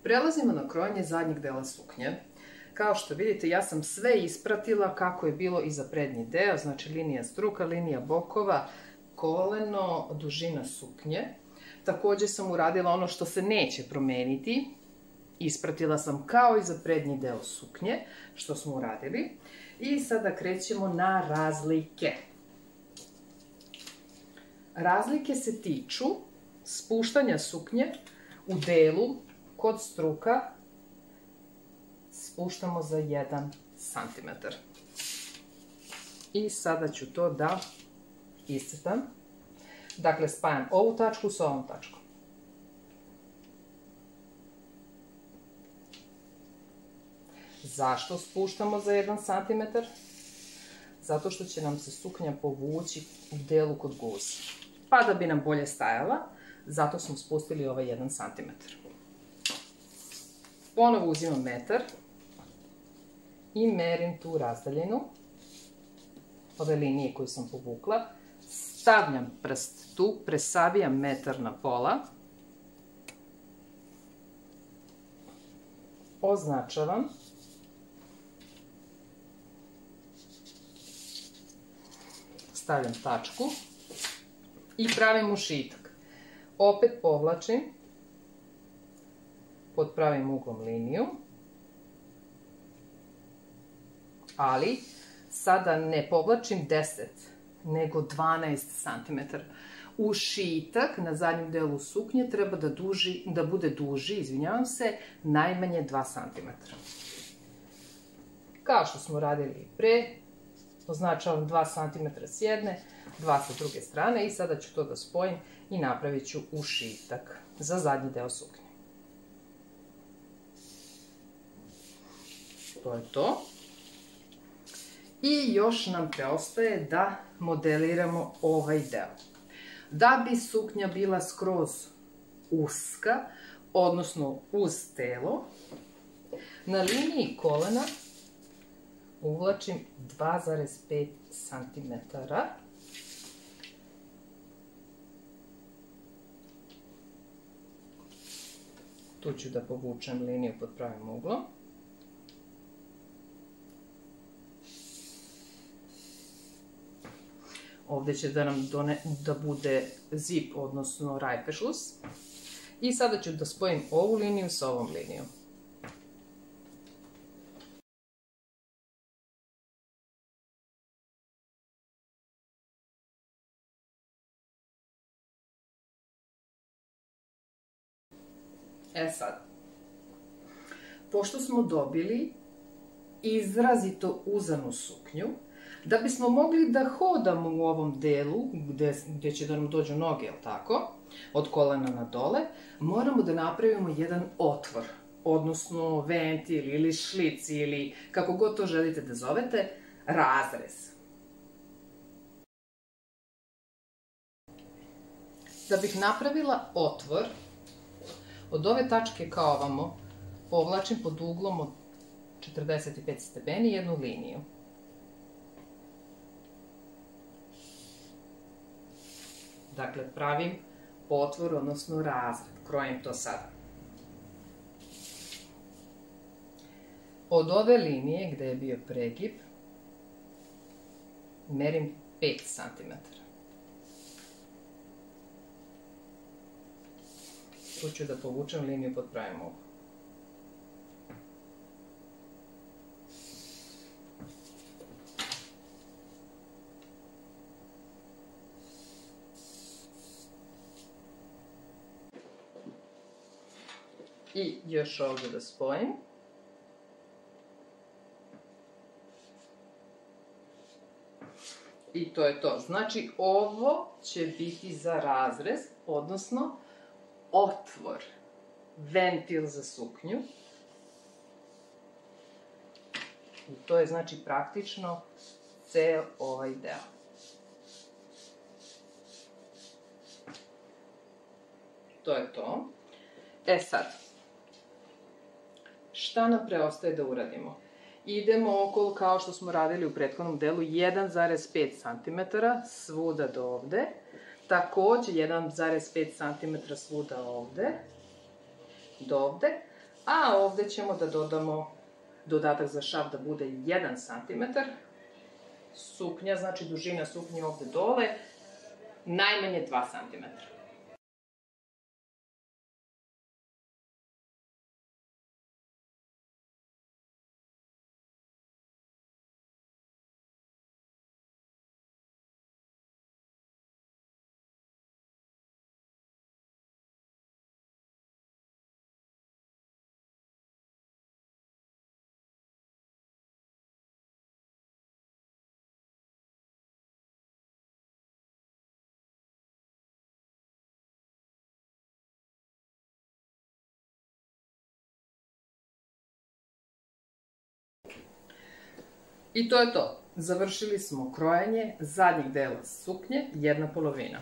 Prelazimo na krojenje zadnjeg dela suknje. Kao što vidite, ja sam sve ispratila kako je bilo i za prednji deo, znači linija struka, linija bokova, koleno, dužina suknje. Također sam uradila ono što se neće promeniti. Ispratila sam kao i za prednji deo suknje, što smo uradili. I sada krećemo na razlike. Razlike se tiču spuštanja suknje u delu kod struka. Spuštamo za 1 cm. I sada ću to da iscrtam. Dakle, spajam ovu tačku s ovom tačkom. Zašto spuštamo za 1 cm? Zato što će nam se suknja povući u delu kod guze. Pa da bi nam bolje stajala, zato smo spustili ovaj 1 cm. Ponovo uzimam metar i merim tu razdaljinu, ove linije koju sam povukla. Stavljam prst tu, presavijam metar na pola. Označavam. Stavljam tačku i pravim ušitak. Opet povlačim pod pravim uglom liniju, ali sada ne povlačim 10, nego 12 cm. Ušitak na zadnjem delu suknje treba da bude duži, najmanje 2 cm. Kao što smo radili i pre, označavam 2 cm s jedne, 2 sa druge strane i sada ću to da spojim i napravit ću ušitak za zadnji deo suknje. To je to. I još nam preostaje da modeliramo ovaj deo. Da bi suknja bila skroz uska, odnosno uz telo, na liniji kolena uvlačim 2,5 cm. Tu ću da povučem liniju pod pravim uglom. Ovdje će da nam da bude zip, odnosno rajpešlus. I sada ću da spojim ovu liniju s ovom linijom. Sad, pošto smo dobili izrazito uzanu suknju, da bismo mogli da hodamo u ovom delu, gdje će da nam dođu noge, jel tako, od kolena na dole, moramo da napravimo jedan otvor, odnosno ventil ili šlic ili kako god to želite da zovete, razrez. Da bih napravila otvor, od ove tačke kao ovamo povlačim pod uglom od 45 stepeni jednu liniju. Dakle, pravim otvor, odnosno razred. Krojim to sada. Od ove linije gde je bio pregib merim 5 cm. Tu ću da povučem liniju pod pravim uglom. I još ovdje da spojim. I to je to. Znači, ovo će biti za razrez, odnosno otvor, ventil za suknju. I to je znači praktično ceo ovaj deo. To je to. Sad, šta nam preostaje da uradimo? Idemo okolo kao što smo radili u prethodnom delu, 1,5 cm svuda do ovde. Takođe 1,5 cm svuda ovde, do ovde. A ovdje ćemo da dodamo dodatak za šav da bude 1 cm. Suknja, znači dužina suknje ovdje dole, najmanje 2 cm. I to je to. Završili smo krojanje zadnjeg dela suknje, 1/2.